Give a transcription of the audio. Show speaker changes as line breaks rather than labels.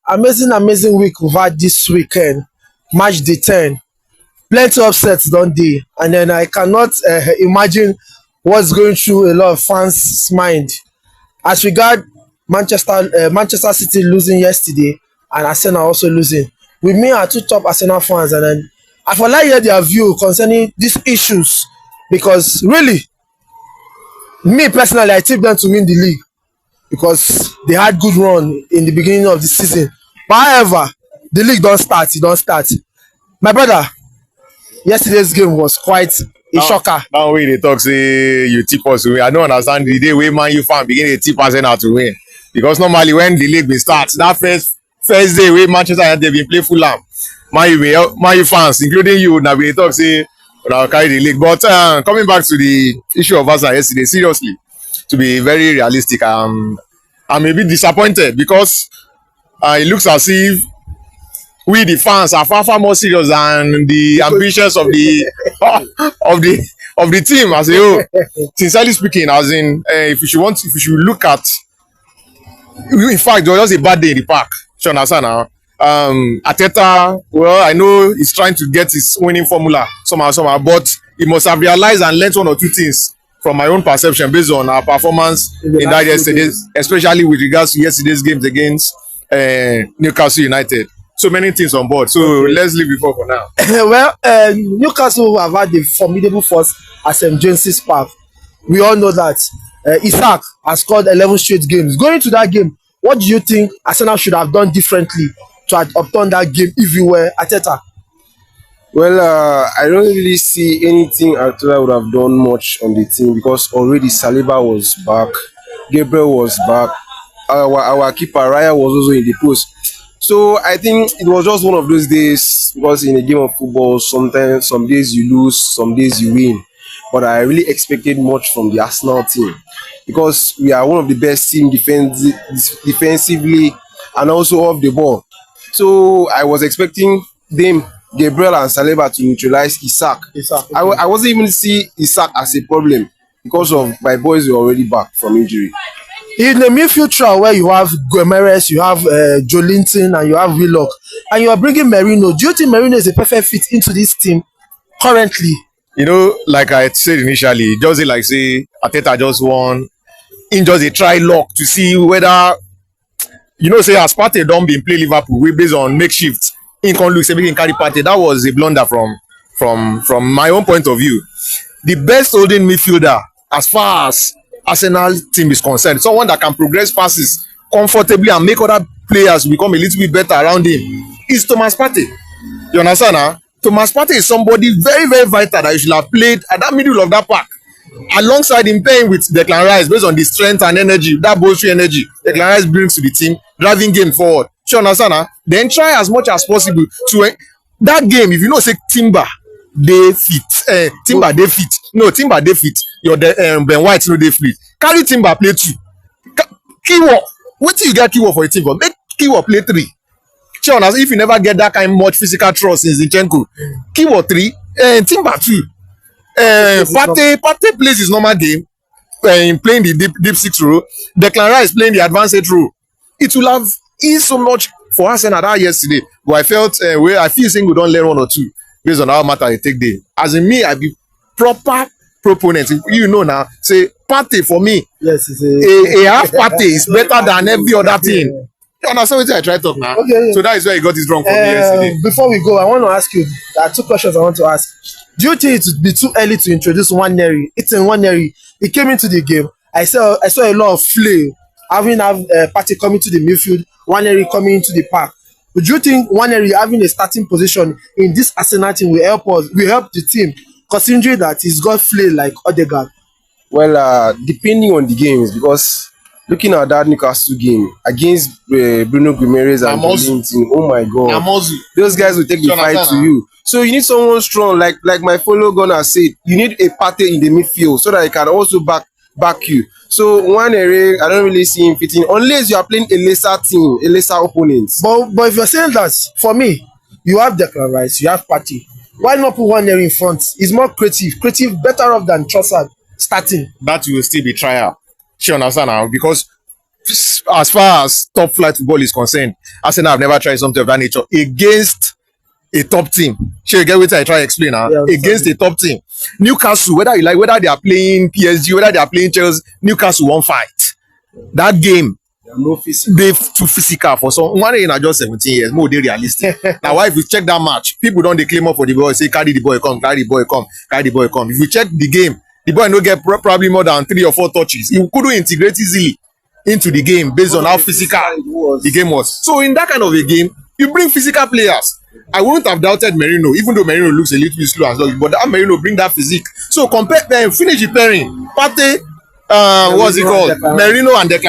amazing week we've had this weekend. Match the 10. Plenty of upsets done day. And then I cannot imagine what's going through a lot of fans' mind. As regard Manchester City losing yesterday and Arsenal also losing. With me are two top Arsenal fans, and then I would like to hear their view concerning these issues, because really, me personally, I tip them to win the league because they had good run in the beginning of the season. But however, the league don't start. It don't start. My brother, yesterday's game was quite a shocker.
Now way they talk say you tip us to win. I don't understand the day when Man U fan begin to tip Arsenal to win, because normally when the league will start, that first day when Manchester United been play Fulham, Man U fans, including you, now we talk say will carry the league. But coming back to the issue of Arsenal yesterday, seriously, to be very realistic, I'm a bit disappointed, because it looks as if we the fans are far more serious than the ambitions of the of the team as a whole. Sincerely speaking, as in if you should look at, in fact, it was just a bad day in the park. You understand now? Arteta, well, I know he's trying to get his winning formula somehow, but he must have realized and learned one or two things from my own perception based on our performance in that yesterday, especially with regards to yesterday's games against Newcastle United. So many things on board. So let's leave it for now.
Well, Newcastle have had a formidable force at St. James's Park. We all know that Isaac has scored 11 straight games. Going to that game, what do you think Arsenal should have done differently to have obtained that game if you were Arteta?
Well, I don't really see anything Arteta would have done much on the team, because already Saliba was back, Gabriel was back, our keeper Raya was also in the post. So I think it was just one of those days, because in a game of football, sometimes some days you lose, some days you win. But I really expected much from the Arsenal team, because we are one of the best teams defensively and also off the ball. So I was expecting them, Gabriel and Saliba, to neutralize Isaac. Okay. I wasn't even see Isaac as a problem, because of my boys were already back from injury.
In the midfield trial where you have Gomeres, you have Jolinton, and you have Willock, and you are bringing Merino, do you think Merino is a perfect fit into this team currently?
You know, like I said initially, just like say Arteta just won in just a try luck to see whether, you know, say as Partey don't been play Liverpool, we based on makeshift in can look say we can carry Partey. That was a blunder from my own point of view. The best holding midfielder as far as Arsenal team is concerned, someone that can progress passes comfortably and make other players become a little bit better around him, is Thomas Partey. You understand now? Thomas Partey is somebody very vital that you should have played at that middle of that park, alongside him playing with Declan Rice, based on the strength and energy, that bolstering energy Declan Rice brings to the team, driving game forward. You understand now? Then try as much as possible to that game. If you know say Timber dey fit, Timber dey fit. No, Timber dey fit. Your Ben White no dey fit. Carry Timber play 2. Keyword. Wetin you get keyword for a team for? Make keyword play 3. Sure, if you never get that kind much physical trust in Zinchenko, keyword 3, Timber 2. Partey plays his normal game, playing the deep 6 role. Declan Rice playing the advanced 8 role. It will have eased so much for Arsenal that yesterday. But I felt I feel saying we don't learn one or two based on how matter they take day. As in me, I be proper proponent. You know now, say Partey for me,
yes,
a half Partey is better than every other thing. You understand what I try to talk now?
Okay.
So that is where he got it wrong from me yesterday.
Before we go, I want to ask you, there are 2 questions I want to ask. Do you think it would be too early to introduce Nwaneri? It's in Nwaneri. He came into the game. I saw a lot of flair. Having Partey coming to the midfield, Nwaneri coming into the park. Would you think Nwaneri having a starting position in this Arsenal team will help the team, considering that he's got flair like Odegaard?
Well, depending on the games, because looking at that Newcastle game against Bruno Guimaraes and Jolinton, oh my God, those guys will take the fight to you. So you need someone strong, like my fellow gunner said. You need a Partey in the midfield so that he can also back you. So Nwaneri, I don't really see him fitting unless you are playing a lesser team, a lesser opponent.
But if you're saying that, for me, you have Declan Rice, you have Partey. Why not put Nwaneri in front? He's more creative, better off than Trossard starting.
That will still be trial. You understand now? Because as far as top flight football is concerned, Arsenal have never tried something of that nature against a top team. Sure, you get what I try to explain now.
Yeah,
Against a top team. Newcastle, whether you like, whether they are playing PSG, whether they are playing Chelsea, Newcastle won't fight. That game,
No physical.
they too physical for some. One in just 17 years, more they realistic. Now, why if you check that match, people don't they claim up for the boy, say carry the boy, come, carry the boy, come, carry the boy, come. If you check the game, the boy no get probably more than 3 or 4 touches. He couldn't integrate easily into the game based on how physical the game was. So in that kind of a game, you bring physical players. I wouldn't have doubted Merino, even though Merino looks a little bit slow as well. But that Merino bring that physique. So compare them, finish the pairing. Partey, what's it called? Merino and Declan